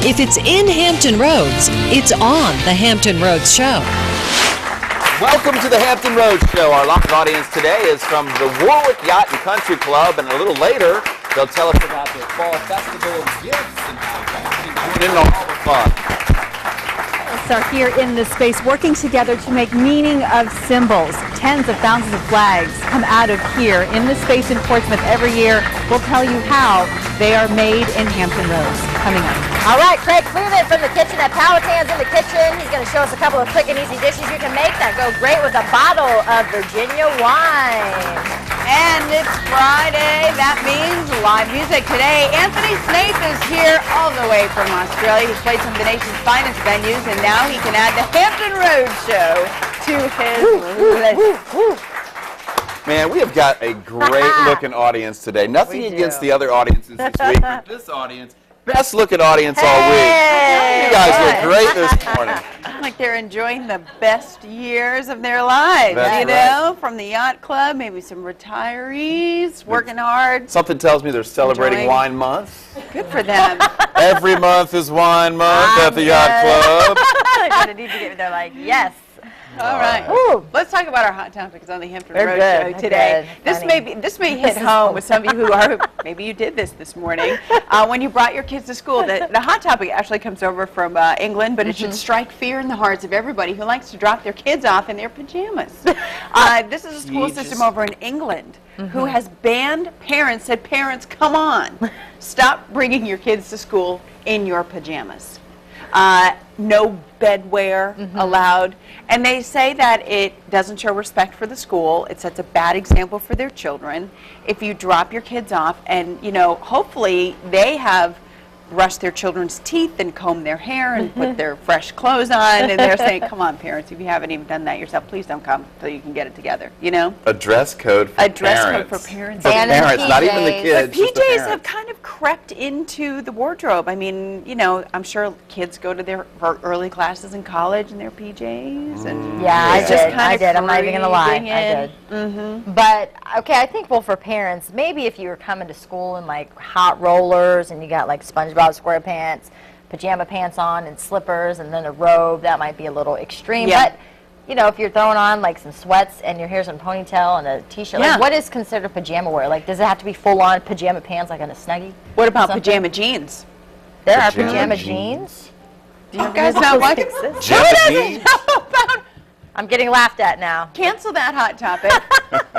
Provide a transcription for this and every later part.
If it's in Hampton Roads, it's on the Hampton Roads Show. Welcome to the Hampton Roads Show. Our live audience today is from the Warwick Yacht and Country Club, and a little later, they'll tell us about their fall festival of gifts and how they're in all the fun. Are here in this space working together to make meaning of symbols. Tens of thousands of flags come out of here in this space in Portsmouth every year. We'll tell you how they are made in Hampton Roads. Coming up. All right, Craig Cluman from the kitchen at Powhatan's in the kitchen. He's going to show us a couple of quick and easy dishes you can make that go great with a bottle of Virginia wine. And it's Friday. That means live music today. Anthony Snaith is here all the way from Australia. He's played some of the nation's finest venues, and now he can add the Hampton Roads Show to his list. Man, we have got a great-looking audience today. Nothing against the other audiences this week, but this audience, best-looking audience all week. You guys look great this morning. Like they're enjoying the best years of their lives, That's you know, from the yacht club, maybe some retirees, working hard. Something tells me they're celebrating Enjoying. Wine Month. Good for them. Every month is Wine Month at the Yacht Club. They're going to need to get, they're like, yes. All right. Woo. Let's talk about our hot topics on the Hampton They're Road good. Show today. They're good. This may hit home with some of you who are, maybe you did this morning, when you brought your kids to school. The hot topic actually comes over from England, but it should strike fear in the hearts of everybody who likes to drop their kids off in their pajamas. This is a school system over in England who has banned parents, said, parents, come on, stop bringing your kids to school in your pajamas. No bedwear allowed. And they say that it doesn't show respect for the school. It sets a bad example for their children. If you drop your kids off and, you know, hopefully they have brushed their children's teeth and combed their hair and put their fresh clothes on, and they're saying, come on, parents, if you haven't even done that yourself, please don't come so you can get it together, you know? A dress code for parents. A dress code for parents. For parents, not even the PJs. kids, But just the PJs parents. have kind of crept into the wardrobe. I mean, you know, I'm sure kids go to their early classes in college in their PJs, and Yeah, it's I just did. kind I of did. I'm not even going to lie. creeping I in. did. But, okay, I think, well, for parents, maybe if you were coming to school in, like, hot rollers and you got, like, SpongeBob SquarePants, pajama pants on and slippers and then a robe, that might be a little extreme. Yeah. But, you know, if you're throwing on, like, some sweats and your hair's in a ponytail and a T-shirt, Yeah. like, what is considered pajama wear? Like, does it have to be full-on pajama pants, like in a Snuggie? What about Something? pajama jeans? There are Pajama pajama jeans? jeans. Do you guys not watch it? Pajama jeans? I'm getting laughed at now. Cancel that hot topic.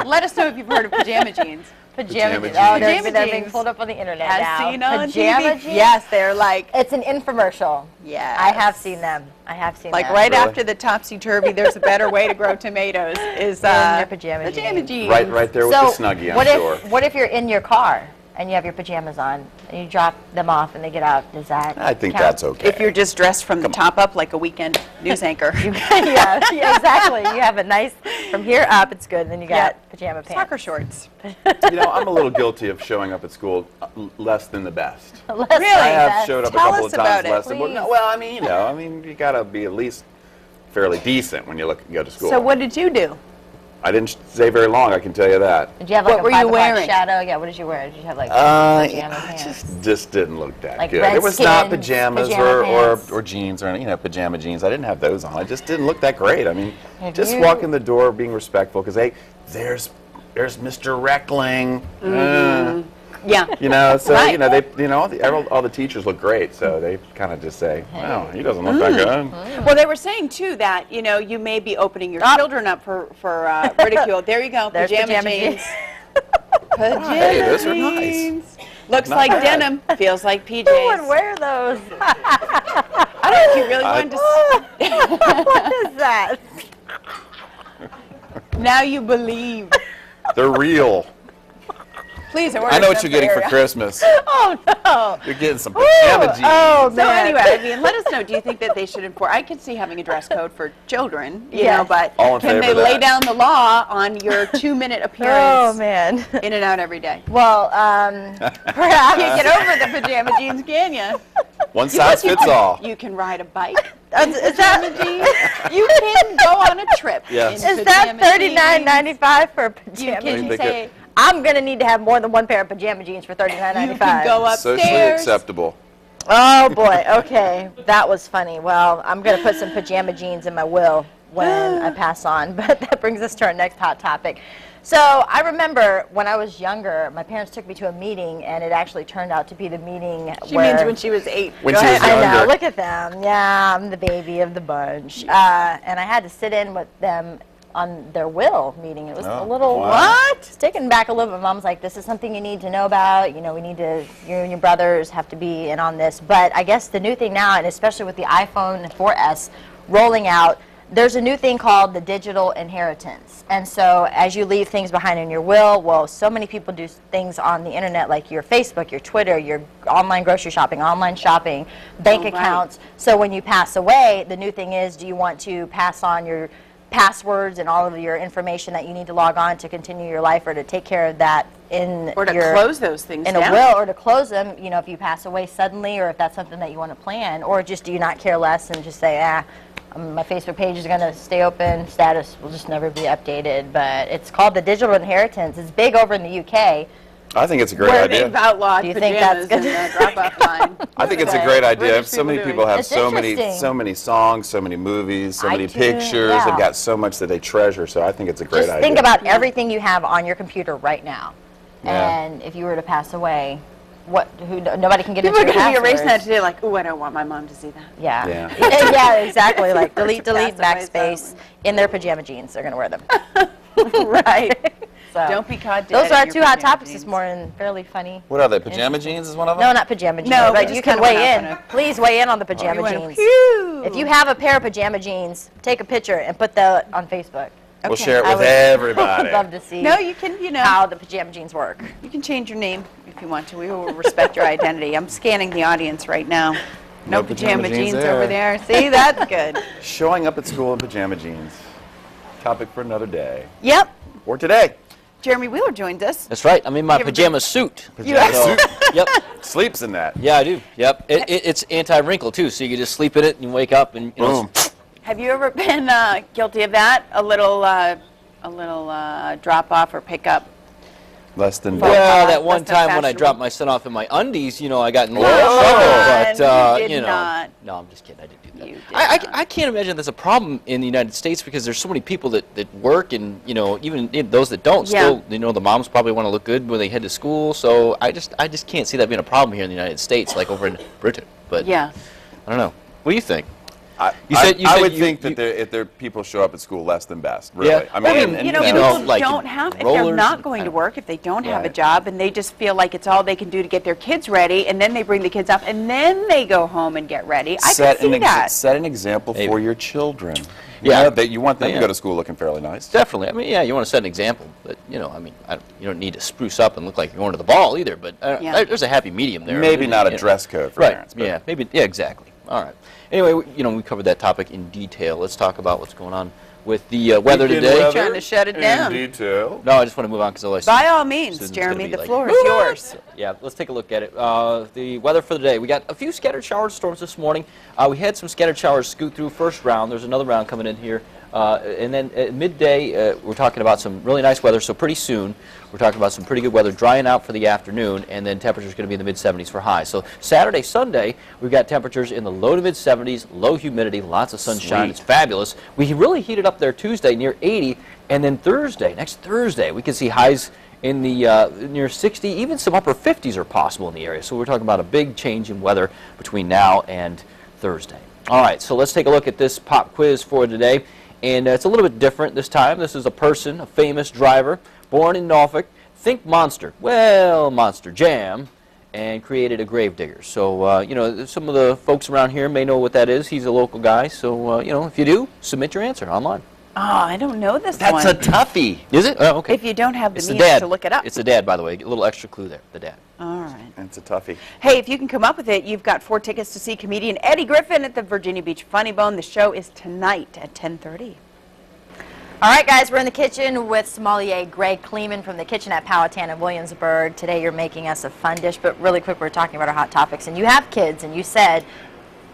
Let us know if you've heard of pajama jeans. Pajama jeans. Oh, they're, jeans. they're being pulled up on the internet As now. seen on Pajama TV. jeans? Yes, they're like, It's an infomercial. yes. I have seen them. I have seen Like them. right Really? after the topsy-turvy, there's a better way to grow tomatoes, is your pajama jeans. jeans. Right there with So, the Snuggie, I'm what sure. what if you're in your car and you have your pajamas on and you drop them off and they get out? Does that I think count? that's okay. If you're just dressed from the top up like a weekend news anchor. yeah, exactly. You have a nice, from here up, it's good, and then you got pajama pants. Soccer shorts. You know, I'm a little guilty of showing up at school less than the best. Really? I have showed up Tell a couple us of times about it, less than. please. Well, I mean, you know, you gotta be at least fairly decent when you go to school. So what did you do? I didn't stay very long, I can tell you that. Did you have like What were a 5 you o'clock wearing? shadow? Yeah, what did you wear? Did you have like pajama It pants? just didn't look that Like good. It was not Redskins, pajamas pajama pants. or jeans or, you know, pajama jeans. I didn't have those on. It just didn't look that great. I mean, Have just you- walk in the door being respectful because there's Mr. Reckling. Yeah. You know, so Right. you know, all the teachers look great, so they kind of just say, "Wow, he doesn't look that good." Well, they were saying too that, you know, you may be opening your children up for ridicule. There you go, There's pajama pajama jeans. Pajama Hey, those are nice. jeans. Looks Not like bad. denim, feels like PJs. Who would wear those? I don't know if you really wanted to. What is that? Now you believe. They're real. Please, I know what you're getting for Christmas. Oh no! You're getting some pajama jeans. Oh So man. anyway, I mean, let us know. Do you think that they should enforce? I could see having a dress code for children, you Yes. know, but All in can favor they of lay that. down the law on your 2-minute Oh appearance man. in and out every day? Well, perhaps. Can't get over the pajama jeans, can you? One size fits all. You can ride a bike. Is that You can go on a trip. Yes. in is that pajama $39.95 for jeans. You pajama can jeans? They say, I'm gonna need to have more than one pair of pajama jeans for $39.95. you can go Socially upstairs. acceptable. Oh boy, okay, that was funny. Well, I'm going to put some pajama jeans in my will when I pass on, but that brings us to our next hot topic. So I remember when I was younger, my parents took me to a meeting, and it actually turned out to be the meeting She where... means when she was 8. When Go she was ahead. younger. I know, look at them. Yeah, I'm the baby of the bunch. And I had to sit in with them on their will meeting. It was a little... What? It's taken back a little bit. Mom's like, this is something you need to know about. You know, we need to, you and your brothers have to be in on this. But I guess the new thing now, and especially with the iPhone 4S rolling out, there's a new thing called the digital inheritance. And so as you leave things behind in your will, well, so many people do things on the internet like your Facebook, your Twitter, your online grocery shopping, online shopping, bank accounts. So when you pass away, the new thing is, do you want to pass on your passwords and all of your information that you need to log on to continue your life, or to take care of that in Or to your, close those things in down. a will, or to close them, you know, if you pass away suddenly, or if that's something that you want to plan, or just do you not care less and just say, my Facebook page is going to stay open, status will just never be updated. But it's called the digital inheritance. It's big over in the UK. I think it's a great Where idea. they've outlawed Do you think that's pajamas and the drop-off line. I think it's a great idea. British So many people people have It's so interesting. many songs, so many movies, so many iTunes, pictures. yeah. They've got so much that they treasure. So I think it's a great Just idea. think about everything you have on your computer right now. Yeah. And if you were to pass away, nobody can get People are into your going to be erasing that passwords. today like, ooh, I don't want my mom to see that. Yeah. Yeah. Yeah, exactly. Like delete, Pass away backspace. In their pajama jeans, they're going to wear them. Right. So, Don't be caught dead those in are our your two hot pajama topics jeans. this morning. Fairly funny. What are they? Pajama jeans is one of them? No, not pajama jeans. No, we but just you can kinda went weigh off in. on a- Please weigh in on the pajama went, jeans. phew. If you have a pair of pajama jeans, take a picture and put that on Facebook. We'll Okay. share it I with would everybody. love to see No, you can, you know, how the pajama jeans work. you can change your name if you want to. We will respect your identity. I'm scanning the audience right now. No pajama jeans over there. See, that's good. Showing up at school in pajama jeans. Topic for another day. Yep. Or today. Jeremy Wheeler joins us. That's right. I'm in my You ever pajama suit. Pajama So- suit. Yep. Sleeps in that. Yeah, I do. Yep. It's anti-wrinkle too, so you can just sleep in it and you wake up and you know. Boom. Have you ever been guilty of that? A little drop off or pick up? Less than Well, That's that one not time when I fashionable. dropped my son off in my undies, you know, I got in a little Whoa. trouble. But You did know, not. no, I'm just kidding. I didn't do that. You did I can't imagine that's a problem in the United States because there's so many people that work and you know even those that don't Yeah. still you know the moms probably want to look good when they head to school. So I just can't see that being a problem here in the United States like over in Britain. But Yeah. I don't know. What do you think? I you would you- think you- that if their people show up at school less than best, really. Yeah. I mean, Well, and, You know, you people know, like don't have, if they're rollers not and- going to work, if they don't have a Right. job, and they just feel like it's all they can do to get their kids ready, and then they bring the kids up, and then they go home and get ready. I can see that. set an example Maybe. for your children. Yeah. You know, that you want them Yeah. to go to school looking fairly nice. Definitely. I mean, yeah, you want to set an example, but you know, I mean, you don't need to spruce up and look like you're going to the ball either. But Yeah. there's a happy medium there. Maybe not a You know. dress code for Right. parents. But Yeah. Maybe. Yeah. Exactly. All right. Anyway, we covered that topic in detail. Let's talk about what's going on with the weather Weekend today. weather Trying to shut it in down. detail. No, I just want to move on because By all means, Susan's gonna Jeremy, be the like, floor is "What?" yours. Yeah, let's take a look at it. The weather for the day. We got a few scattered showers, storms this morning. We had some scattered showers scoot through first round. There's another round coming in here. And then at midday, we're talking about some really nice weather. So pretty soon, we're talking about some pretty good weather drying out for the afternoon, and then temperatures going to be in the mid-70s for highs. So Saturday, Sunday, we've got temperatures in the low to mid-70s, low humidity, lots of sunshine. Sweet. It's fabulous. We really heated up there Tuesday near 80, and then next Thursday, we can see highs in the near 60, even some upper 50s are possible in the area. So we're talking about a big change in weather between now and Thursday. All right, so let's take a look at this pop quiz for today. And it's a little bit different this time. This is a person, a famous driver, born in Norfolk. Think Monster. Well, Monster Jam. And created a gravedigger. So, you know, some of the folks around here may know what that is. He's a local guy. So, you know, if you do, submit your answer online. Oh, I don't know this That's one. a toughie. Is it? Oh, okay. If you don't have the It's the means dad. to look it up. It's the dad, by the way. A little extra clue there. The dad. All right. It's a toughie. Hey, if you can come up with it, you've got 4 tickets to see comedian Eddie Griffin at the Virginia Beach Funny Bone. The show is tonight at 10:30. All right, guys, we're in the kitchen with sommelier Greg Kleeman from the kitchen at Powhatan in Williamsburg. Today you're making us a fun dish, but really quick, we're talking about our hot topics. And you have kids, and you said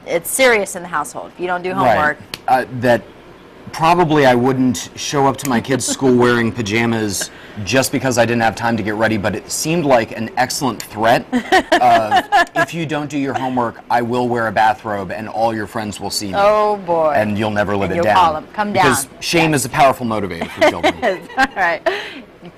it's serious in the household. If you don't do homework, Right. That Probably I wouldn't show up to my kids' school wearing pajamas just because I didn't have time to get ready, but it seemed like an excellent threat of, if you don't do your homework, I will wear a bathrobe and all your friends will see me. Oh, boy. And you'll never live And it you'll down. call them, come down. Because shame is a powerful motivator for children. All right.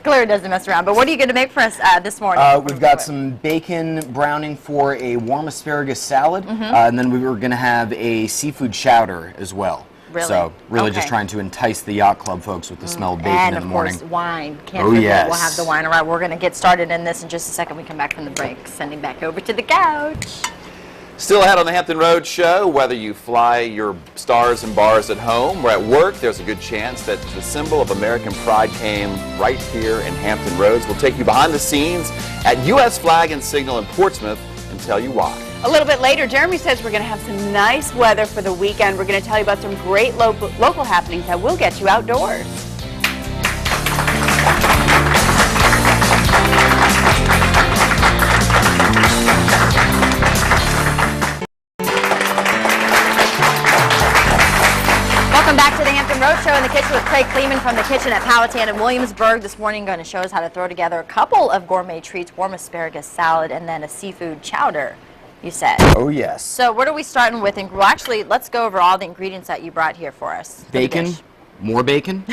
Clearly doesn't mess around. But what are you going to make for us this morning? We've got some bacon browning for a warm asparagus salad, and then we were going to have a seafood chowder as well. Really? So really Okay. just trying to entice the yacht club folks with the smell of bacon And in the of morning. course, wine. Can't Oh, forget yes. we'll have the wine. All right, we're going to get started in this in just a second. We come back from the break. Sending back over to the couch. Still ahead on the Hampton Roads Show, whether you fly your stars and bars at home or at work, there's a good chance that the symbol of American pride came right here in Hampton Roads. We'll take you behind the scenes at U.S. Flag and Signal in Portsmouth and tell you why. A little bit later, Jeremy says we're going to have some nice weather for the weekend. We're going to tell you about some great local happenings that will get you outdoors. Welcome back to the Hampton Road Show in the kitchen with Craig Kleeman from the kitchen at Powhatan in Williamsburg. This morning going to show us how to throw together a couple of gourmet treats, warm asparagus salad, and then a seafood chowder, you said. Oh, yes. So what are we starting with? Well, actually, let's go over all the ingredients that you brought here for us. for the Bacon, dish. more bacon,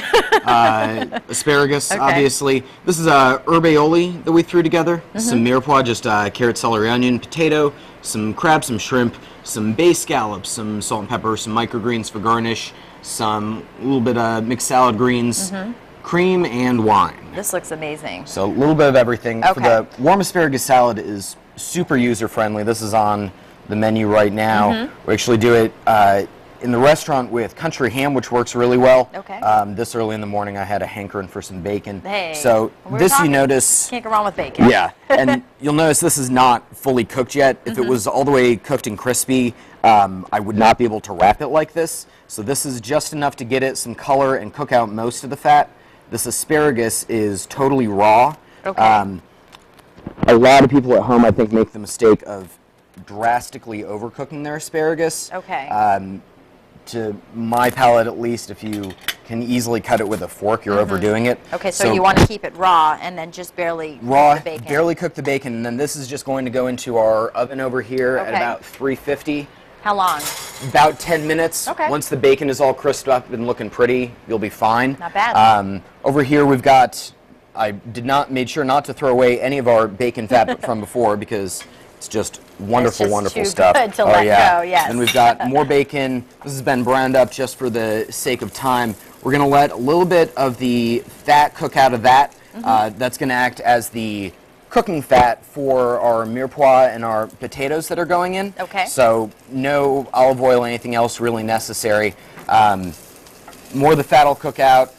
asparagus, Okay. obviously. This is herb aioli that we threw together, some mirepoix, just carrot, celery, onion, potato, some crab, some shrimp, some bay scallops, some salt and pepper, some microgreens for garnish, some little bit of mixed salad greens, cream, and wine. This looks amazing. So a little bit of everything. For Okay. the warm asparagus salad is super user-friendly. This is on the menu right now. We actually do it in the restaurant with country ham, which works really well. Okay. This early in the morning, I had a hankering for some bacon. Hey, So when we were this you talking, notice. Can't go wrong with bacon. Yeah, and you'll notice this is not fully cooked yet. If it was all the way cooked and crispy, I would not be able to wrap it like this. So this is just enough to get it some color and cook out most of the fat. This asparagus is totally raw. Okay. A lot of people at home, I think, make the mistake of drastically overcooking their asparagus. Okay. To my palate, at least, if you can easily cut it with a fork, you're overdoing it. Okay, so you want to keep it raw and then just barely raw, cook the bacon. barely cook the bacon, and then this is just going to go into our oven over here at Okay. about 350. How long? About 10 minutes. Okay. Once the bacon is all crisped up and looking pretty, you'll be fine. Not bad. Over here we've got, I made sure not to throw away any of our bacon fat from before because it's just wonderful, just wonderful too stuff. good to oh let yeah. go, yes. Then we've got more bacon. This has been browned up just for the sake of time. We're going to let a little bit of the fat cook out of that. That's going to act as the cooking fat for our mirepoix and our potatoes that are going in. Okay. So no olive oil, anything else really necessary. More of the fat will cook out.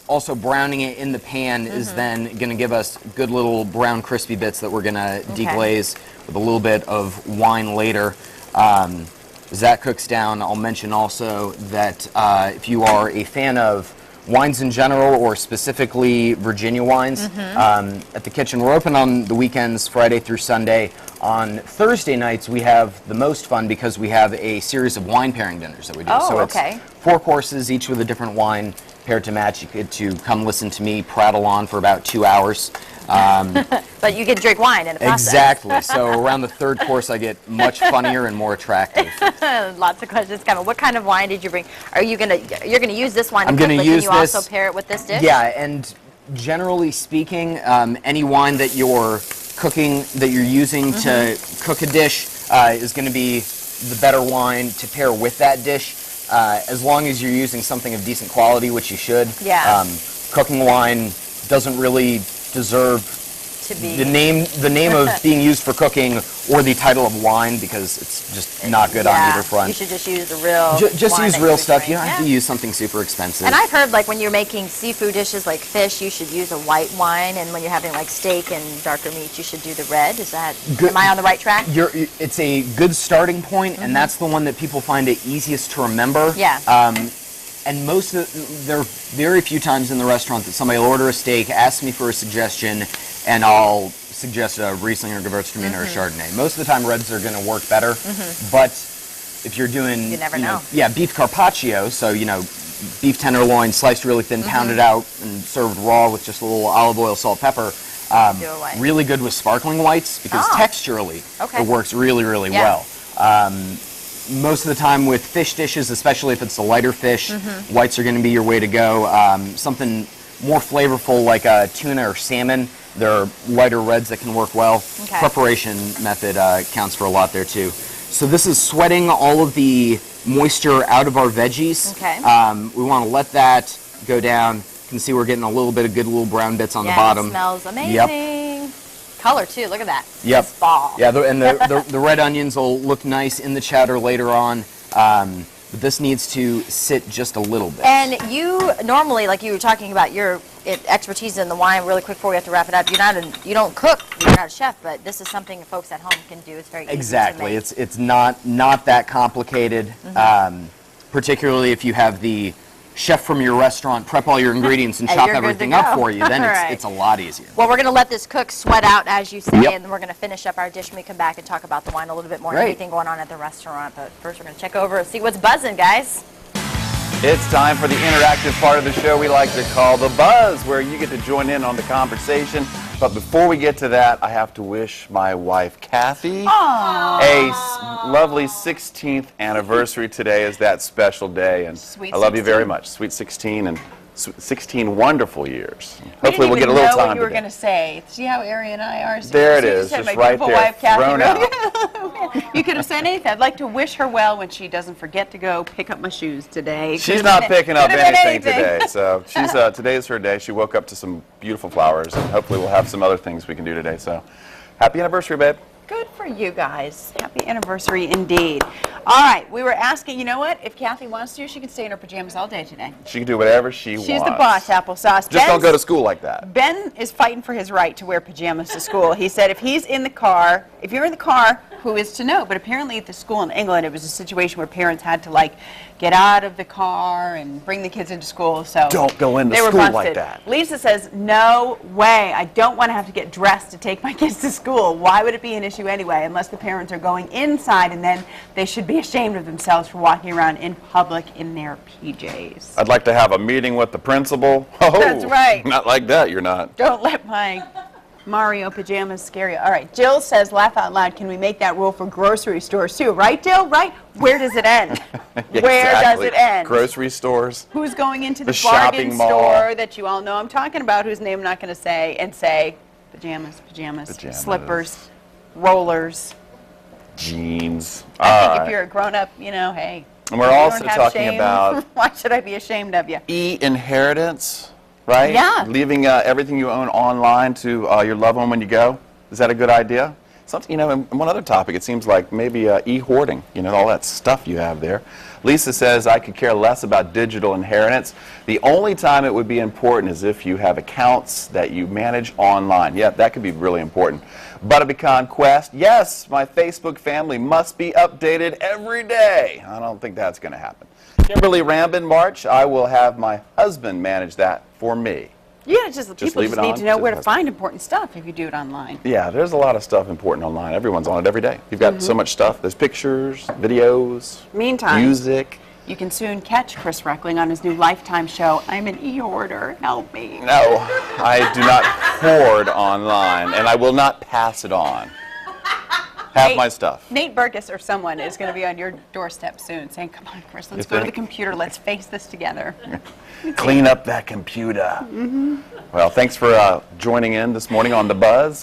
Also browning it in the pan is then going to give us good little brown crispy bits that we're going to deglaze with a little bit of wine later. As that cooks down, I'll mention also that if you are a fan of wines in general, or specifically Virginia wines, at the kitchen, we're open on the weekends, Friday through Sunday. On Thursday nights, we have the most fun because we have a series of wine pairing dinners that we do. Oh, so okay. it's 4 courses, each with a different wine paired to match. You get to come listen to me prattle on for about 2 hours. But you get to drink wine in the process. Exactly. So around the 3rd course, I get much funnier and more attractive. Lots of questions coming. What kind of wine did you bring? Are you you're gonna use this wine to I'm cook, gonna but use then you this- also pair it with this dish? Yeah, and generally speaking, any wine that you're cooking, that you're using to cook a dish, is going to be the better wine to pair with that dish, as long as you're using something of decent quality, which you should. Yeah. Cooking wine doesn't really deserve To be the name of being used for cooking or the title of wine, because it's just not good on Yeah, either front. You should just use the real Just wine use that real you stuff. drink. You don't have Yeah. to use something super expensive. And I've heard, like, when you're making seafood dishes like fish, you should use a white wine, and when you're having like steak and darker meats, you should do the red. Is that Good- am I on the right track? It's a good starting point, and that's the one that people find it easiest to remember. Yeah. And there are very few times in the restaurant that somebody will order a steak, ask me for a suggestion, and I'll suggest a Riesling or Gewürztraminer or a Chardonnay. Most of the time, reds are going to work better, but if you're doing, You never know. yeah, beef carpaccio, so beef tenderloin, sliced really thin, pounded out, and served raw with just a little olive oil, salt, pepper. Do a white. Really good with sparkling whites because texturally Okay. it works really, really Yeah. well. Most of the time with fish dishes, especially if it's the lighter fish, whites are going to be your way to go. Something more flavorful like tuna or salmon, there are lighter reds that can work well. Okay. Preparation method counts for a lot there too. So this is sweating all of the moisture out of our veggies. Okay. We want to let that go down. You can see we're getting a little bit of good little brown bits on the Yeah, bottom. it smells amazing. Yep. Color too, look at that. Yep. This ball. Yeah, and the red onions will look nice in the chowder later on. But this needs to sit just a little bit. And you normally, like you were talking about your expertise in the wine, really quick before we have to wrap it up, you don't cook, you're not a chef, but this is something folks at home can do. It's very easy Exactly. to make. It's not that complicated, particularly if you have the chef from your restaurant prep all your ingredients and And chop you're good to everything up go. for you. Then Right. it's a lot easier. Well, we're going to let this cook sweat out, as you say, Yep. and then we're going to finish up our dish when we come back and talk about the wine a little bit more, Great. everything going on at the restaurant. But first, we're going to check over and see what's buzzing, guys. It's time for the interactive part of the show we like to call The Buzz, where you get to join in on the conversation. But before we get to that, I have to wish my wife, Kathy, lovely 16th anniversary. Today is that special day, and Sweet I love you very 16. much. Sweet 16 and 16 wonderful years. We Hopefully we'll get a didn't even little know time what you were today. going to say. See how Ari and I are? So There it you is, said just my right beautiful there, wife, Kathy, thrown really- You could have said anything. I'd like to wish her well when she doesn't forget to go pick up my shoes today. She's not picking up Could have been anything today, so she's today is her day. She woke up to some beautiful flowers, and hopefully we'll have some other things we can do today. So, happy anniversary, babe. Good for you guys. Happy anniversary indeed. All right, we were asking, you know what? If Kathy wants to, she can stay in her pajamas all day today. She can do whatever she wants. She's the boss, applesauce. Just don't Ben's- go to school like that. Ben is fighting for his right to wear pajamas to school. He said if he's in the car, if you're in the car, who is to know? But apparently at the school in England, it was a situation where parents had to like get out of the car and bring the kids into school. So Don't go into they were school like busted. that. Lisa says, no way. I don't want to have to get dressed to take my kids to school. Why would it be an issue anyway? Unless the parents are going inside, and then they should be ashamed of themselves for walking around in public in their PJs. I'd like to have a meeting with the principal. Oh, That's right. Not like that, you're not. Don't let my Mario pajamas scare you. All right, Jill says, laugh out loud, can we make that rule for grocery stores too? Right, Jill? Right? Where does it end? Where does Exactly. it end? Grocery stores. Who's going into The the bargain shopping mall. store that you all know I'm talking about, whose name I'm not going to say, and say pajamas, Pajamas. slippers, rollers. Jeans. I All think right. if you're a grown-up, you know, hey. And we're you don't also have talking shame. about Why should I be ashamed of you? e-inheritance, right? Yeah. Leaving everything you own online to your loved one when you go. Is that a good idea? Something, and one other topic, it seems like maybe e-hoarding, all that stuff you have there. Lisa says, I could care less about digital inheritance. The only time it would be important is if you have accounts that you manage online. Yeah, that could be really important. Buttapecan Quest, yes, my Facebook family must be updated every day. I don't think that's going to happen. Kimberly Rambin March, I will have my husband manage that for me. Yeah, people leave just it need on to know to where the to husband. find important stuff if you do it online. Yeah, there's a lot of stuff important online. Everyone's on it every day. You've got so much stuff. There's pictures, videos, Meantime, music. you can soon catch Chris Reckling on his new Lifetime show, I'm an e-hoarder, help me. No, I do not hoard online, and I will not pass it on. Have my stuff. Nate Burgess or someone is going to be on your doorstep soon saying, come on, Chris, let's You go to the think? computer, let's face this together. Clean up that computer. Well, thanks for joining in this morning on The Buzz.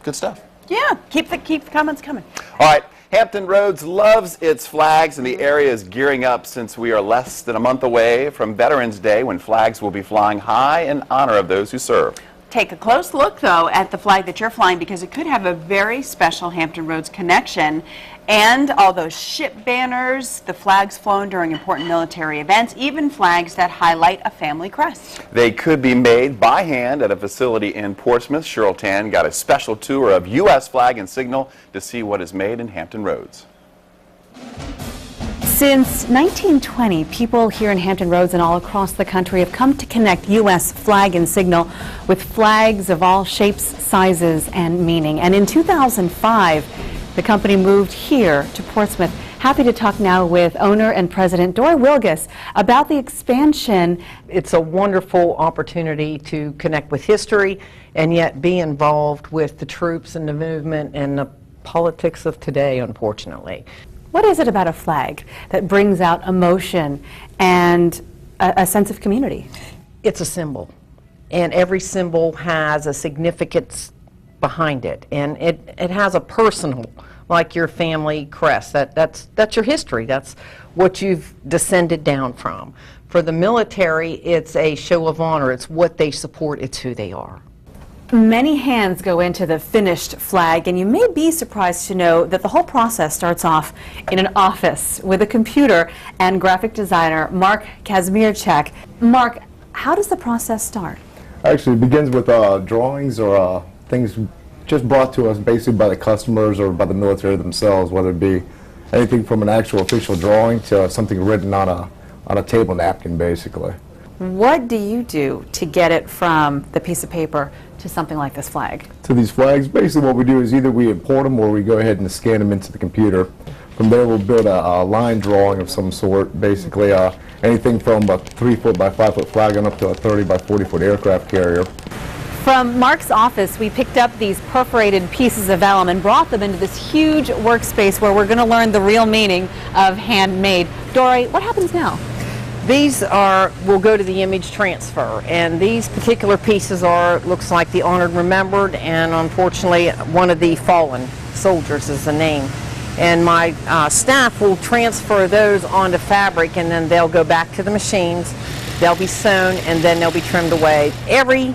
Good stuff. Yeah, keep the comments coming. All right, Hampton Roads loves its flags, and the area is gearing up since we are less than a month away from Veterans Day, when flags will be flying high in honor of those who serve. Take a close look, though, at the flag that you're flying, because it could have a very special Hampton Roads connection. And all those ship banners, the flags flown during important military events, even flags that highlight a family crest. They could be made by hand at a facility in Portsmouth. Cheryl Tan got a special tour of U.S. Flag and Signal to see what is made in Hampton Roads. Since 1920, people here in Hampton Roads and all across the country have come to connect U.S. flag and signal with flags of all shapes, sizes, and meaning. And in 2005, the company moved here to Portsmouth. Happy to talk now with owner and president Dory Wilgus about the expansion. It's a wonderful opportunity to connect with history and yet be involved with the troops and the movement and the politics of today, unfortunately. What is it about a flag that brings out emotion and a sense of community? It's a symbol, and every symbol has a significance behind it, and it has a personal, like your family crest. That's your history. That's what you've descended down from. For the military, it's a show of honor. It's what they support. It's who they are. Many hands go into the finished flag, and you may be surprised to know that the whole process starts off in an office with a computer and graphic designer Mark Kazmierczak. Mark, how does the process start? Actually, it begins with drawings or things just brought to us basically by the customers or by the military themselves, whether it be anything from an actual official drawing to something written on a table napkin, basically. What do you do to get it from the piece of paper to something like this flag? To these flags, basically what we do is either we import them or we go ahead and scan them into the computer. From there we'll build a line drawing of some sort, basically anything from a 3-foot by 5-foot flag on up to a 30 by 40-foot aircraft carrier. From Mark's office, we picked up these perforated pieces of vellum and brought them into this huge workspace where we're going to learn the real meaning of handmade. Dory, what happens now? These will go to the image transfer, and these particular pieces looks like the honored remembered, and unfortunately one of the fallen soldiers is the name. And my staff will transfer those onto fabric, and then they'll go back to the machines, they'll be sewn, and then they'll be trimmed away. Every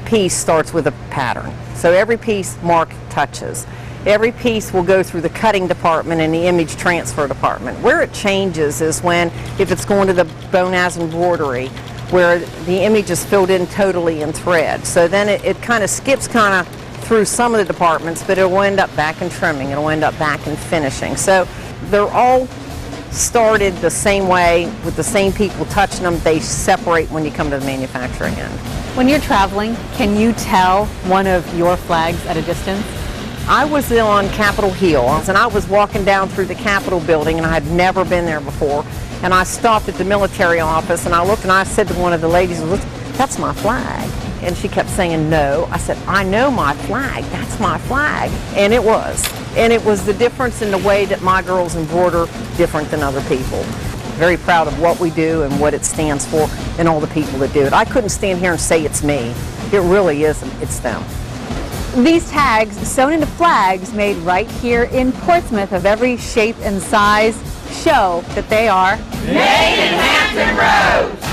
piece starts with a pattern, so every piece Mark touches. Every piece will go through the cutting department and the image transfer department. Where it changes is if it's going to the Bonaz embroidery, where the image is filled in totally in thread. So then it kind of skips through some of the departments, but it will end up back in trimming, it will end up back in finishing. So they're all started the same way with the same people touching them. They separate when you come to the manufacturing end. When you're traveling, can you tell one of your flags at a distance? I was on Capitol Hill, and I was walking down through the Capitol building, and I had never been there before. And I stopped at the military office, and I looked, and I said to one of the ladies, "Look, that's my flag." And she kept saying, "No." I said, "I know my flag. That's my flag." And it was. And it was the difference in the way that my girls embroider different than other people. Very proud of what we do and what it stands for and all the people that do it. I couldn't stand here and say it's me. It really isn't. It's them. These tags sewn into flags made right here in Portsmouth of every shape and size show that they are Made in Hampton Roads.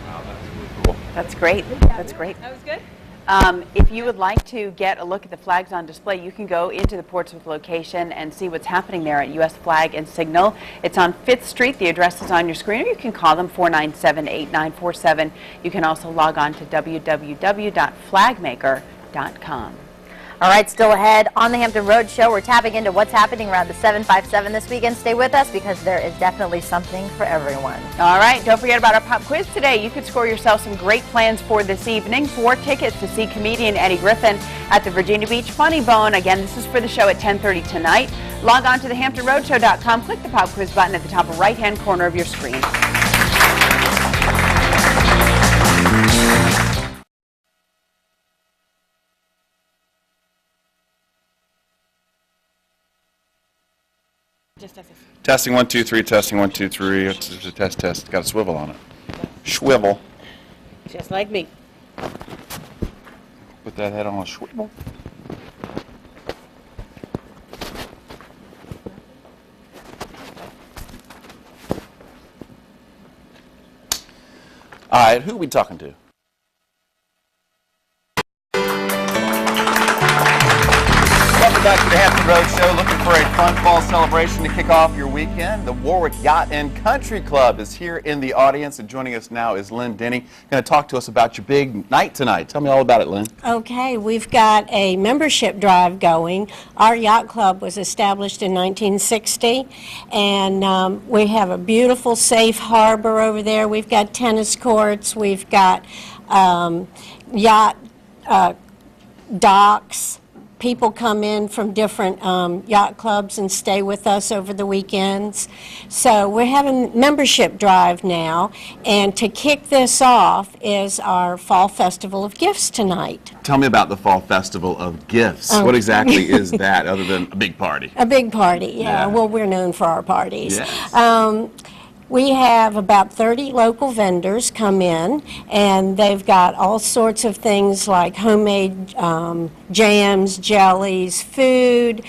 Wow, that's really cool. That's great. That's great. That was good. If you would like to get a look at the flags on display, you can go into the Portsmouth location and see what's happening there at U.S. Flag and Signal. It's on 5th Street. The address is on your screen, or you can call them 497-8947. You can also log on to www.flagmaker.com. All right, still ahead on the Hampton Road Show, we're tapping into what's happening around the 757 this weekend. Stay with us because there is definitely something for everyone. All right, don't forget about our pop quiz today. You could score yourself some great plans for this evening. 4 tickets to see comedian Eddie Griffin at the Virginia Beach Funny Bone. Again, this is for the show at 10:30 tonight. Log on to thehamptonroadshow.com. Click the pop quiz button at the top right-hand corner of your screen. Testing 1 2 3. Testing 1 2 3. It's a test. It's got a swivel on it. Swivel. Just like me. Put that head on a swivel. All right, who are we talking to? Welcome back to the Hampton Road Show. Looking for a fun fall celebration to kick off your weekend? The Warwick Yacht and Country Club is here in the audience, and joining us now is Lynn Denny. Going to talk to us about your big night tonight. Tell me all about it, Lynn. Okay, we've got a membership drive going. Our yacht club was established in 1960, and we have a beautiful, safe harbor over there. We've got tennis courts. We've got yacht docks. people come in from different yacht clubs and stay with us over the weekends. So we're having membership drive now, and to kick this off is our Fall Festival of Gifts tonight. Tell me about the Fall Festival of Gifts. What exactly is that other than a big party? A big party, yeah. Yeah. Well, we're known for our parties. Yes. We have about 30 local vendors come in, and they've got all sorts of things like homemade jams, jellies, food.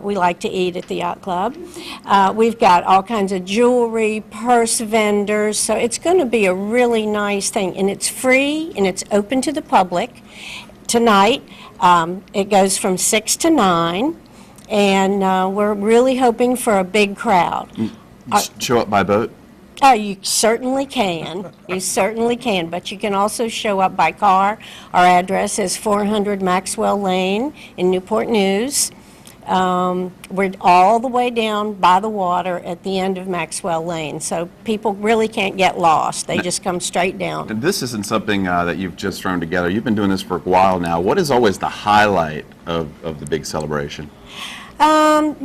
We like to eat at the yacht club. We've got all kinds of jewelry, purse vendors, so it's going to be a really nice thing, and it's free and it's open to the public. Tonight, it goes from 6 to 9, and we're really hoping for a big crowd. Show up by boat? Oh, you certainly can. You certainly can, but you can also show up by car. Our address is 400 Maxwell Lane in Newport News. We're all the way down by the water at the end of Maxwell Lane, so people really can't get lost. They just come straight down. And this isn't something that you've just thrown together. You've been doing this for a while now. What is always the highlight of the big celebration?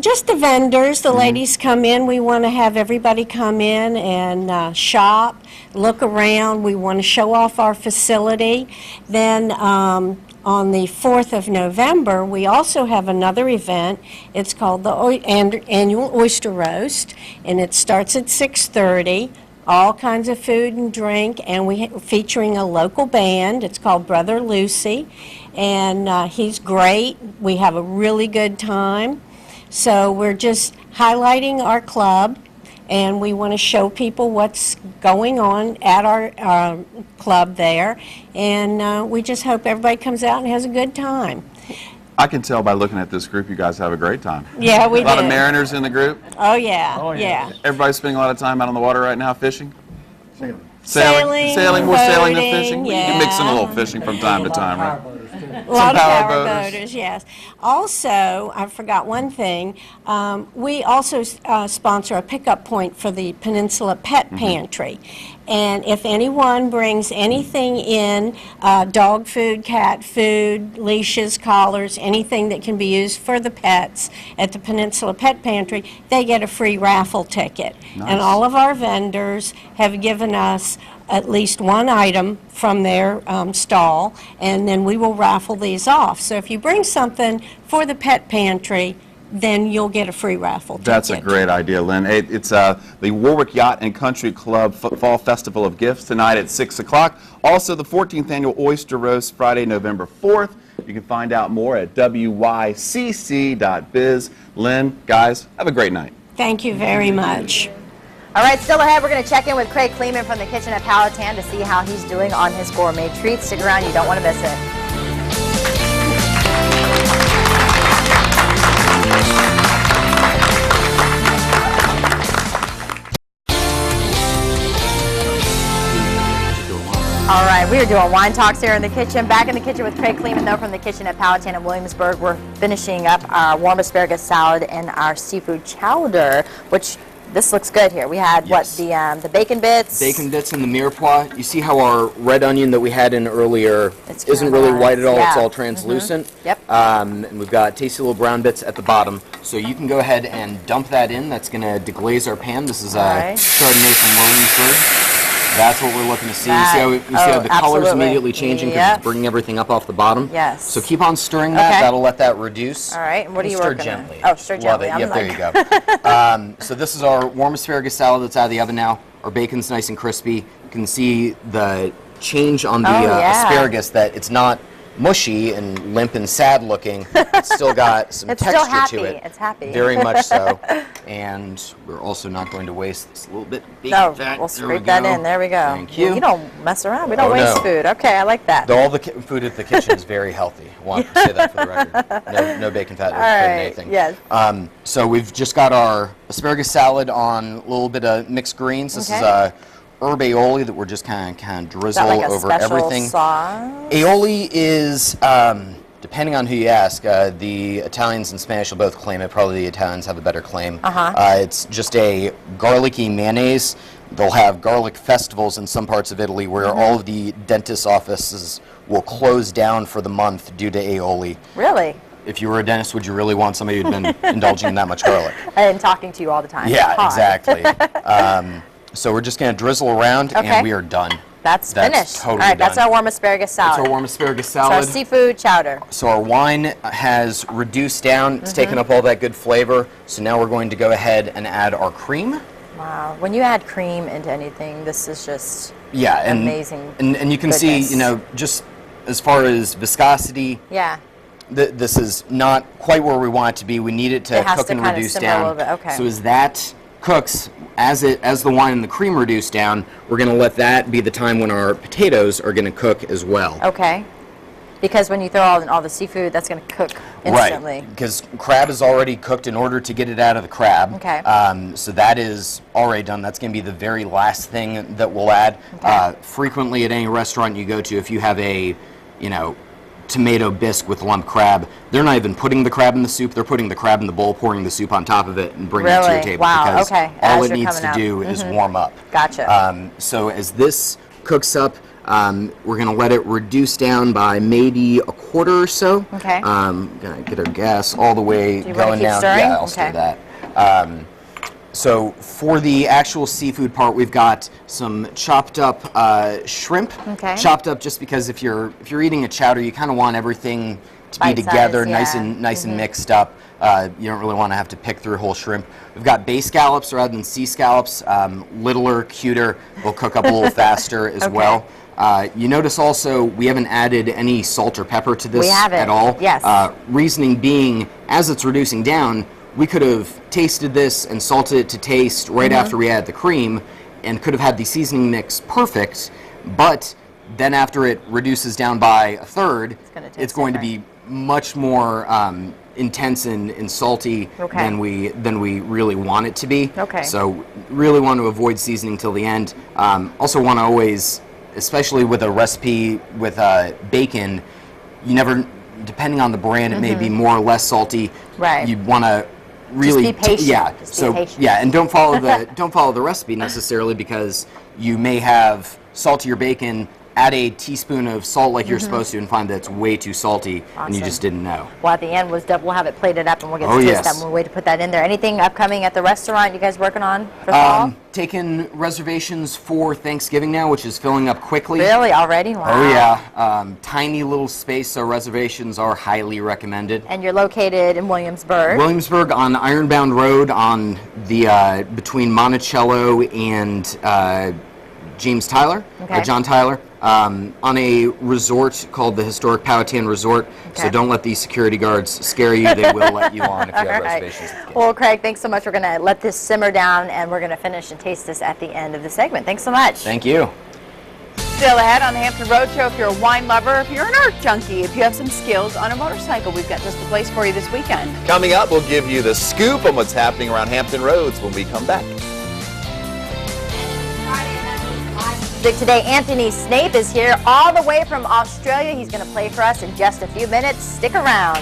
Just the vendors. The ladies come in. We want to have everybody come in and shop, look around. We want to show off our facility. Then on the 4th of November, we also have another event. It's called the Annual Oyster Roast, and it starts at 6:30. All kinds of food and drink, and we're featuring a local band. It's called Brother Lucy, and he's great. We have a really good time. So we're just highlighting our club, and we want to show people what's going on at our club there, and we just hope everybody comes out and has a good time. I can tell by looking at this group you guys have a great time. Yeah, we do. A lot of mariners in the group? Oh, yeah. Yeah. Everybody's spending a lot of time out on the water right now fishing? Sailing, more sailing than boating, fishing? yeah. You can mix in a little fishing from time to time, right? A lot of power power boaters. boaters, yes. Also, I forgot one thing. We also sponsor a pickup point for the Peninsula Pet Pantry. And if anyone brings anything in, dog food, cat food, leashes, collars, anything that can be used for the pets at the Peninsula Pet Pantry, they get a free raffle ticket. Nice. And all of our vendors have given us at least one item from their stall, and then we will raffle these off. So if you bring something for the pet pantry, then you'll get a free raffle ticket. That's a great idea, Lynn. It's the Warwick Yacht and Country Club Fall Festival of Gifts tonight at 6 o'clock. Also, the 14th Annual Oyster Roast Friday, November 4th. You can find out more at wycc.biz. Lynn, guys, have a great night. Thank you very much. All right, still ahead, we're going to check in with Craig Kleeman from the kitchen at Powhatan to see how he's doing on his gourmet treats. Stick around, you don't want to miss it. All right, we are doing wine talks here in the kitchen. Back in the kitchen with Craig Kleeman, though, from the kitchen at Powhatan in Williamsburg. We're finishing up our warm asparagus salad and our seafood chowder, which this looks good here. We had, Yes. what, the bacon bits? Bacon bits in the mirepoix. You see how our red onion that we had in earlier It's isn't really white at all, caramelized, it's yeah. all translucent. Yep. And we've got tasty little brown bits at the bottom. So you can go ahead and dump that in. That's going to deglaze our pan. This is right. Chardonnay from Williamsburg. That's what we're looking to see. That- You see how the color's absolutely. immediately changing because Yep. it's bringing everything up off the bottom? Yes. So keep on stirring that. Okay. That'll let that reduce. All right, and what are you Stir working on? gently. Oh, stir Love gently. it. I'm Yep, there like- you go. So this is our warm asparagus salad that's out of the oven now. Our bacon's nice and crispy. You can see the change on the Oh, yeah. asparagus, that it's not mushy and limp and sad looking. It's still got some It's still texture happy. to it. It's happy. Very much so. And we're also not going to waste this little bit of bacon No, fat. we'll There we scrape that go. in. There we go. Thank you. You don't mess around. We don't Oh, waste no. food. Okay, I like that. All the food at the kitchen is very healthy. I want to say that for the record. No bacon fat or All right, anything. yes. So we've just got our asparagus salad on a little bit of mixed greens. This Okay. is herb aioli that we're just kind of Is drizzle that like a over special everything. sauce? Aioli is, depending on who you ask, the Italians and Spanish will both claim it. Probably the Italians have a better claim. It's just a garlicky mayonnaise. They'll have garlic festivals in some parts of Italy where all of the dentist offices will close down for the month due to aioli. Really? if you were a dentist, would you really want somebody who'd been indulging in that much garlic? And talking to you all the time. Yeah, Hard. exactly. So we're just going to drizzle around, and we are done. That's finished. Totally all right, done. that's our warm asparagus salad. That's our warm asparagus It's salad. our seafood chowder. So our wine has reduced down. It's taken up all that good flavor. So now we're going to go ahead and add our cream. Wow. When you add cream into anything, this is just amazing. And you can see, you know, just as far as viscosity, this is not quite where we want it to be. We need it to cook and reduce down. A little bit. Okay. So as that cooks, as the wine and the cream reduce down, we're going to let that be the time when our potatoes are going to cook as well. Okay. Because when you throw all the seafood, that's going to cook instantly. Right, because crab is already cooked in order to get it out of the crab. Okay. So that is already done. That's going to be the very last thing that we'll add. Okay. Frequently at any restaurant you go to, if you have a, you know, tomato bisque with lump crab, they're not even putting the crab in the soup, they're putting the crab in the bowl, pouring the soup on top of it, and bringing it to your table. Wow. Because all it needs to out. do is warm up. Gotcha. So as this cooks up, we're going to let it reduce down by maybe a quarter or so. Okay. Going to get our gas all the way going down. Stirring? Yeah, I'll stir that. So for the actual seafood part, we've got some chopped up shrimp. Okay. Chopped up just because if you're eating a chowder, you kind of want everything to be together, nice and mixed up. You don't really want to have to pick through whole shrimp. We've got bay scallops rather than sea scallops. Littler, cuter. Will cook up a little faster as well. You notice also we haven't added any salt or pepper to this at all. Yes. Reasoning being, as it's reducing down, we could have tasted this and salted it to taste right after we add the cream, and could have had the seasoning mix perfect, but then after it reduces down by a third, it's going to be much more intense and salty than we really want it to be. Okay. So really want to avoid seasoning till the end. Also want to always, especially with a recipe with bacon, you never, depending on the brand, it may be more or less salty. Right. You want to really just be patient. Just be patient. And don't follow the recipe necessarily, because you may have saltier bacon, add a teaspoon of salt like you're supposed to, and find that it's way too salty and you just didn't know. Well, at the end, we'll have it plated up, and we'll get to taste that. We'll wait to put that in there. Anything upcoming at the restaurant you guys working on for fall? Taking reservations for Thanksgiving now, which is filling up quickly. Really? Already? Wow. Oh, yeah. Tiny little space, so reservations are highly recommended. And you're located in Williamsburg? Williamsburg on Ironbound Road on the between Monticello and James Tyler, John Tyler, on a resort called the Historic Powhatan Resort. So don't let these security guards scare you. They will let you on if you have reservations. Well, Craig, thanks so much. We're going to let this simmer down, and we're going to finish and taste this at the end of the segment. Thanks so much. Thank you. Still ahead on the Hampton Roadshow, if you're a wine lover, if you're an art junkie, if you have some skills on a motorcycle, we've got just the place for you this weekend. Coming up, we'll give you the scoop on what's happening around Hampton Roads when we come back. Today, Anthony Snape is here all the way from Australia. He's going to play for us in just a few minutes. Stick around.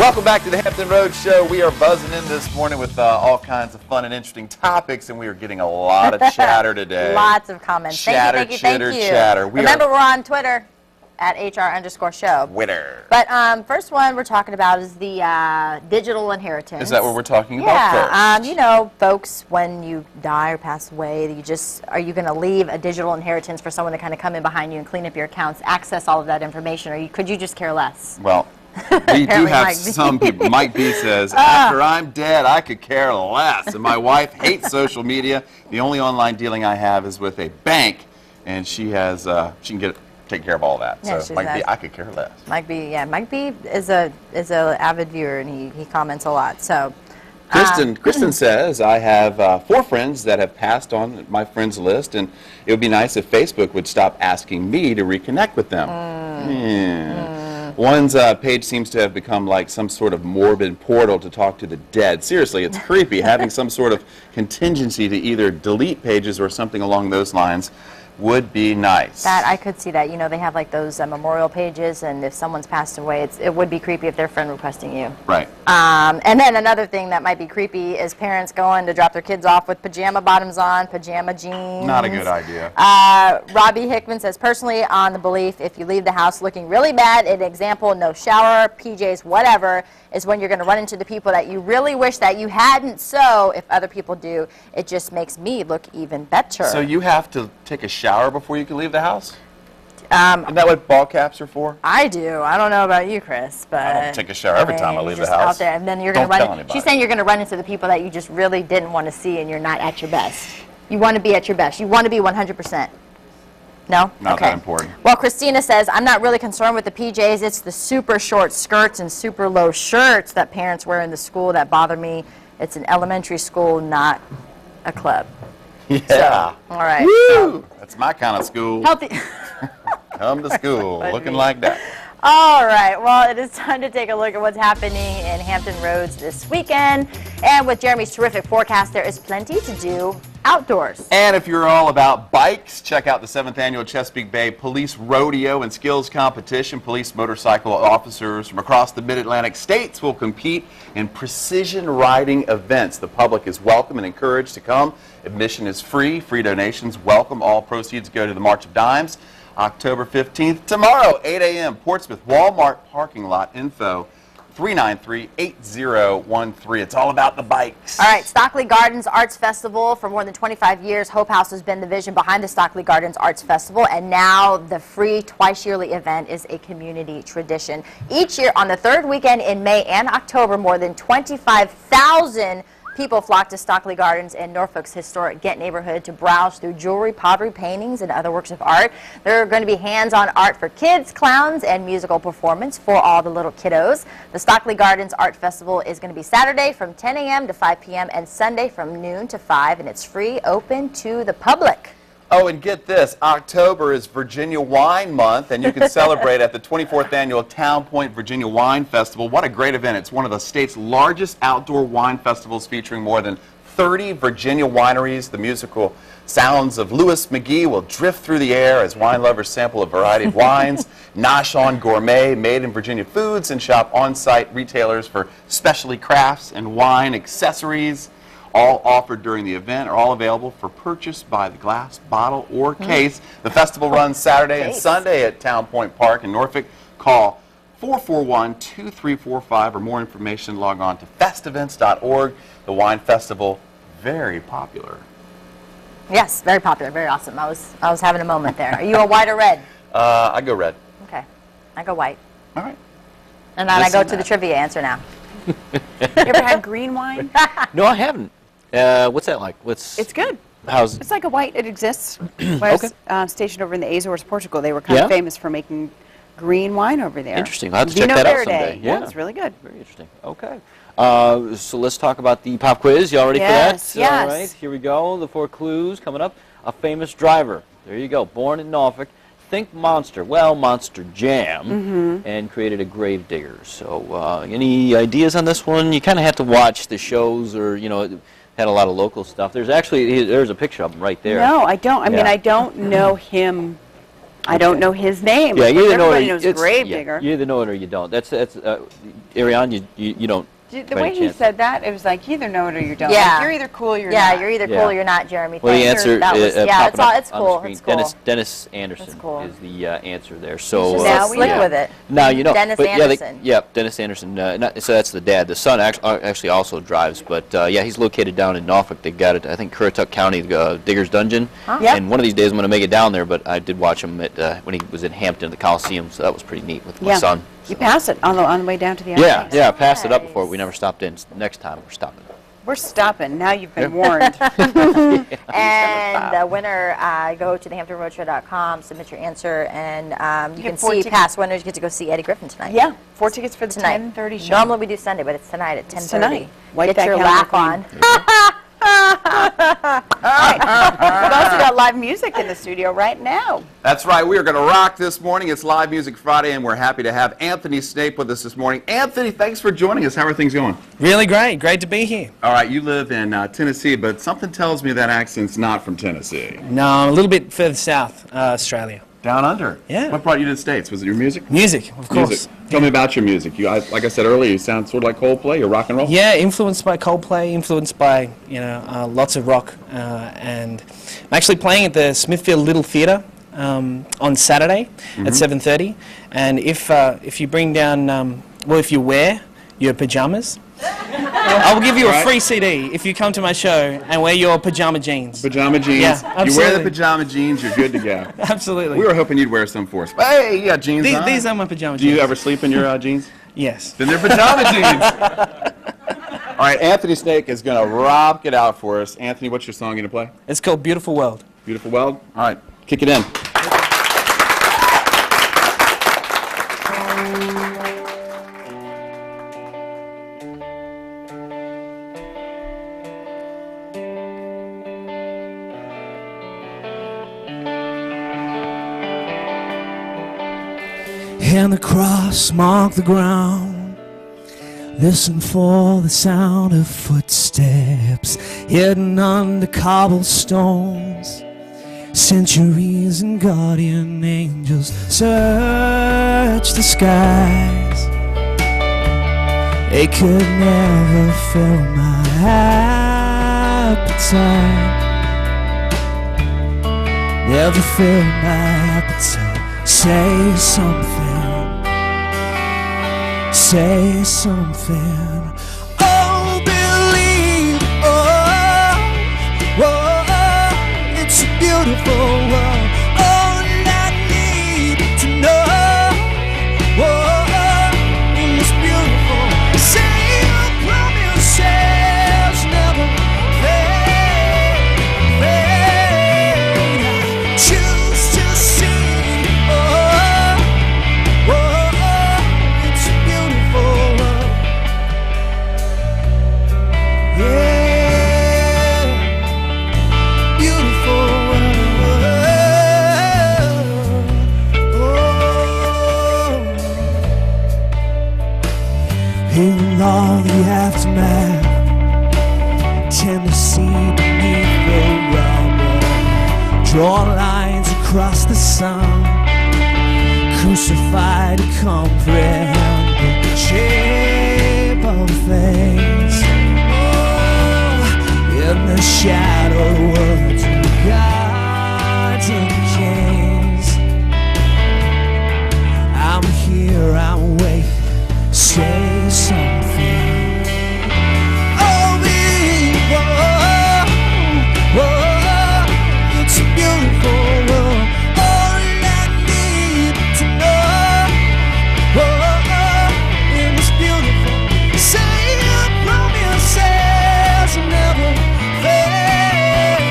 Welcome back to the Hampton Roads Show. We are buzzing in this morning with all kinds of fun and interesting topics, and we are getting a lot of chatter today. Lots of comments. Chatter, thank you. chatter. Remember, we're on Twitter at HR_show. Twitter. But first one we're talking about is the digital inheritance. Is that what we're talking about first? You know, folks, when you die or pass away, are you going to leave a digital inheritance for someone to kind of come in behind you and clean up your accounts, access all of that information, or could you just care less? Well, we do have some people. Mike B says, after I'm dead, I could care less. And my wife hates social media. The only online dealing I have is with a bank, and she has she can take care of all that. Yeah, so Mike B, I could care less. Mike B, Mike B is a avid viewer, and he comments a lot. So. Kristen says, I have 4 friends that have passed on my friends list, and it would be nice if Facebook would stop asking me to reconnect with them. One's page seems to have become like some sort of morbid portal to talk to the dead. Seriously, it's creepy having some sort of contingency to either delete pages or something along those lines. would be nice. That I could see that. You know, they have like those memorial pages, and if someone's passed away, it would be creepy if they're friend requesting you. Right. And then another thing that might be creepy is parents going to drop their kids off with pajama bottoms on, pajama jeans. Not a good idea. Robbie Hickman says, personally, on the belief, if you leave the house looking really bad, an example, no shower, PJs, whatever, is when you're going to run into the people that you really wish that you hadn't. So if other people do, it just makes me look even better. So you have to take a shower before you can leave the house? Isn't that what ball caps are for? I do. I don't know about you, Chris, but I don't take a shower every time I leave the house. Out there, and then you're going to Don't tell run. anybody. She's saying you're going to run into the people that you just really didn't want to see, and you're not at your best. You want to be at your best. You want to be 100%. No? Not okay. that important. Well, Christina says, I'm not really concerned with the PJs. It's the super short skirts and super low shirts that parents wear in the school that bother me. It's an elementary school, not a club. Yeah. So, all right. Woo! That's my kind of school. Healthy. Come to school looking like that. All right, well, it is time to take a look at what's happening in Hampton Roads this weekend. And with Jeremy's terrific forecast, there is plenty to do outdoors. And if you're all about bikes, check out the 7th Annual Chesapeake Bay Police Rodeo and Skills Competition. Police motorcycle officers from across the Mid-Atlantic states will compete in precision riding events. The public is welcome and encouraged to come. Admission is free. Free donations welcome. All proceeds go to the March of Dimes. October 15th, tomorrow, 8 a.m., Portsmouth Walmart parking lot info, 393-8013. It's all about the bikes. All right, Stockley Gardens Arts Festival. For more than 25 years, Hope House has been the vision behind the Stockley Gardens Arts Festival, and now the free twice-yearly event is a community tradition. Each year, on the third weekend in May and October, more than 25,000 people flock to Stockley Gardens in Norfolk's historic Ghent neighborhood to browse through jewelry, pottery, paintings, and other works of art. There are going to be hands-on art for kids, clowns, and musical performance for all the little kiddos. The Stockley Gardens Art Festival is going to be Saturday from 10 a.m. to 5 p.m. and Sunday from noon to 5, and it's free, open to the public. Oh, and get this, October is Virginia Wine Month, and you can celebrate at the 24th Annual Town Point Virginia Wine Festival. What a great event. It's one of the state's largest outdoor wine festivals, featuring more than 30 Virginia wineries. The musical sounds of Louis McGee will drift through the air as wine lovers sample a variety of wines. Nosh on Gourmet, made in Virginia foods, and shop on-site retailers for specialty crafts and wine accessories. All offered during the event are all available for purchase by the glass, bottle, or case. The festival runs Saturday and Sunday at Town Point Park in Norfolk. Call 441-2345 or more information. Log on to festevents.org. The wine festival, very popular. Yes, very popular, very awesome. I was having a moment there. Are you a white or red? I go red. Okay, I go white. All right. And then I go to the trivia answer now. You ever had green wine? No, I haven't. What's that like? It's good. How's It's like a white. It exists. When I was stationed over in the Azores, Portugal, they were kind of famous for making green wine over there. Interesting. I'll have to check that out someday. Yeah, it's really good. Very interesting. Okay. So let's talk about the pop quiz. You all ready for that? Yes. All right. Here we go. The 4 clues coming up. A famous driver. There you go. Born in Norfolk. Think Monster. Well, Monster Jam. And created a grave digger. So any ideas on this one? You kind of have to watch the shows, or, you know, it had a lot of local stuff. There's a picture of him right there. No, I don't. I mean, I don't know him. I don't know his name. Yeah, you either know it or everybody knows Gravedigger. You either know it or you don't. That's Ariane, you don't. The way he said that, it was like, you either know it or you don't. Yeah. Like, you're either cool or you're not. Yeah, you're either cool or you're not, Jeremy. Well, the Thanks. answer That was, yeah, popping up it's on cool. the It's screen. cool. Dennis Anderson cool. is the answer there. So Now we slick with it. Now you know. Dennis but Anderson. Dennis Anderson. So that's the dad. The son actually also drives, but yeah, he's located down in Norfolk. They got it, I think, Currituck County, Digger's Dungeon. Yep. And one of these days I'm going to make it down there. But I did watch him at when he was in Hampton at the Coliseum, so that was pretty neat with my son. You pass it on the way down to the Yeah, IMAX. yeah, I passed it up before. We never stopped in. Next time we're stopping. We're stopping. Now you've been warned. And the winner, go to thehamptonroadshow.com, submit your answer, and you can get 4 see tickets. past winners. You get to go see Eddie Griffin tonight. Yeah, 4 tickets for the Tonight. 10:30 show. Normally we do Sunday, but it's tonight at 10:30. tonight. Wipe Get that your calendar laugh clean. on. We've also got live music in the studio right now. That's right. We are going to rock this morning. It's Live Music Friday, and we're happy to have Anthony Snape with us this morning. Anthony, thanks for joining us. How are things going? Really great. Great to be here. All right, you live in Tennessee, but something tells me that accent's not from Tennessee. No, I'm a little bit further south, Australia. Down under? Yeah. What brought you to the States? Was it your music? Music, of course. Music. Tell me about your music. Like I said earlier, you sound sort of like Coldplay. You're rock and roll? Yeah, influenced by Coldplay, influenced by, lots of rock. And I'm actually playing at the Smithfield Little Theatre on Saturday at 7:30. And if you bring down, if you wear your pajamas, I will give you a free CD if you come to my show and wear your pajama jeans. Pajama jeans. Yeah, absolutely. You wear the pajama jeans, you're good to go. Absolutely. We were hoping you'd wear some for us. But hey, you got jeans on. These are my pajama Do jeans. you ever sleep in your jeans? Yes. Then they're pajama jeans. All right, Anthony Snake is going to rock it out for us. Anthony, what's your song going to play? It's called Beautiful World. Beautiful World? All right, kick it in. And the cross marked the ground. Listen for the sound of footsteps hidden under cobblestones. Centuries and guardian angels search the skies. They could never fill my appetite. Never fill my appetite. Say something. Say something. Oh, believe. Oh, oh, oh, it's a beautiful world. All I need to know. Oh, oh, in this beautiful. Say your promises never fade, fade. I choose to see. Oh, oh, oh, it's a beautiful world. Yeah, beautiful world. Oh, in all the aftermath, tend to see beneath the rubble, draw lines across the sun, crucified to comprehend the shape of things. Oh, in the shadow words of gods and kings, I'm here, I'm waiting. Say something. Oh, oh, it's a beautiful world. All I need to know. Oh, in this beautiful. Say your promises never fade,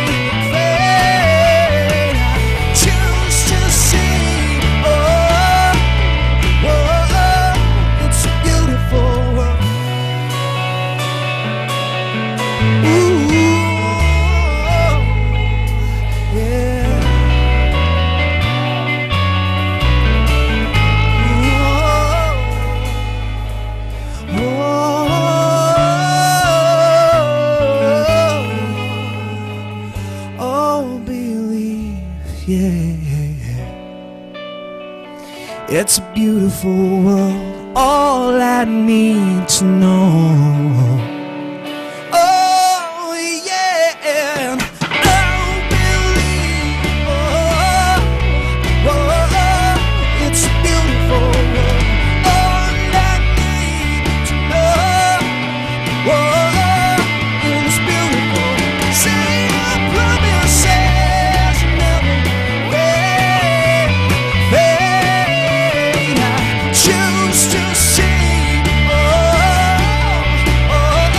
fade. I choose to see. Oh, oh, it's a beautiful world. Ooh, yeah. Oh, believe, yeah. It's a beautiful world. All I need to know. Oh, yeah. Oh, believe. Oh, oh, it's a beautiful world. All I need to know. Oh, it's beautiful. Say your promises never fade, fade. I choose to see. Oh, oh,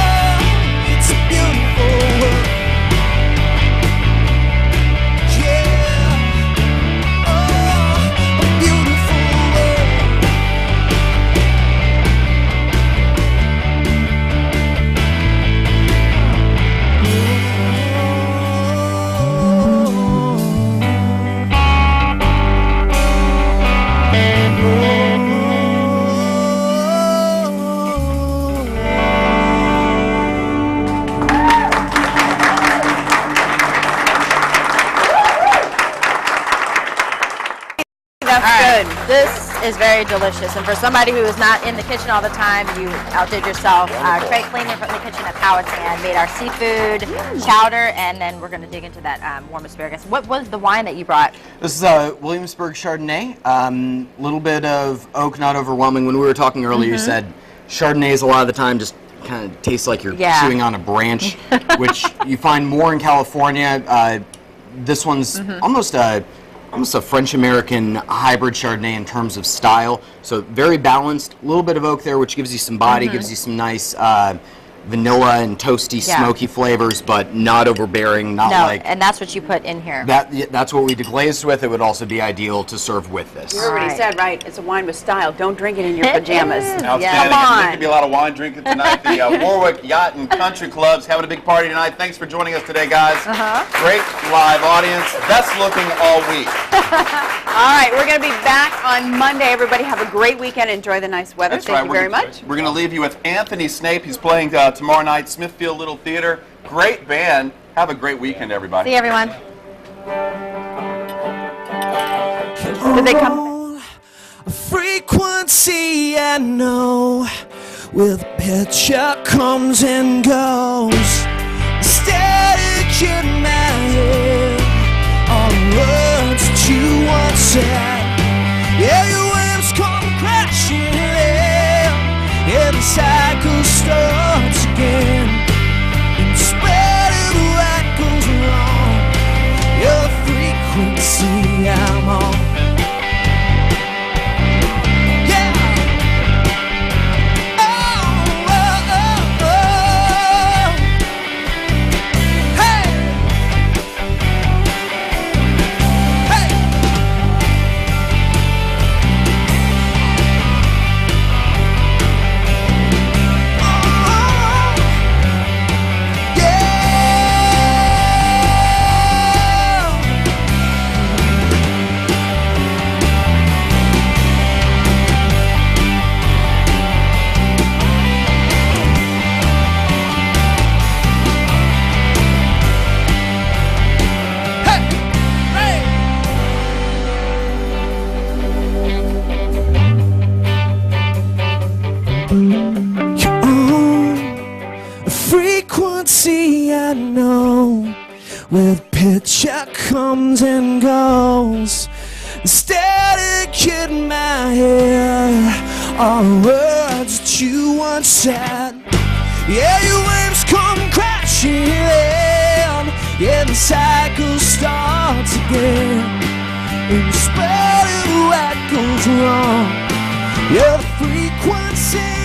That's good. This is very delicious, and for somebody who is not in the kitchen all the time, you outdid yourself. Great cleaning from the kitchen at Powhatan. Made our seafood chowder, and then we're going to dig into that warm asparagus. What was the wine that you brought? This is Williamsburg Chardonnay. A little bit of oak, not overwhelming. When we were talking earlier, you said Chardonnays a lot of the time just kind of tastes like you're chewing on a branch, which you find more in California. This one's almost a French-American hybrid Chardonnay in terms of style. So very balanced, a little bit of oak there, which gives you some body, gives you some nice vanilla and toasty, smoky flavors, but not overbearing, not like... and that's what you put in here. That's what we deglazed with. It would also be ideal to serve with this. You already said, right, it's a wine with style. Don't drink it in your pajamas. Outstanding. Come There on. could be a lot of wine drinking tonight. The Warwick Yacht and Country Club's having a big party tonight. Thanks for joining us today, guys. Great live audience. Best looking all week. All right, we're going to be back on Monday. Everybody have a great weekend. Enjoy the nice weather. That's Thank right. you very much. We're going to leave you with Anthony Snape. He's playing tomorrow night, Smithfield Little Theater. Great band. Have a great weekend, everybody. See you, everyone. Did they come? A frequency I know, with a picture comes and goes. Static in my head, all the words that you once said. Yeah, your waves come crashing in, and the cycle starts again. In spite of what goes wrong, you're the frequency I'm on. Frequency I know, where the picture comes and goes. Static in my head, all the words that you once said. Yeah, your waves come crashing in, and the cycle starts again. In spite of what goes wrong, you're the frequency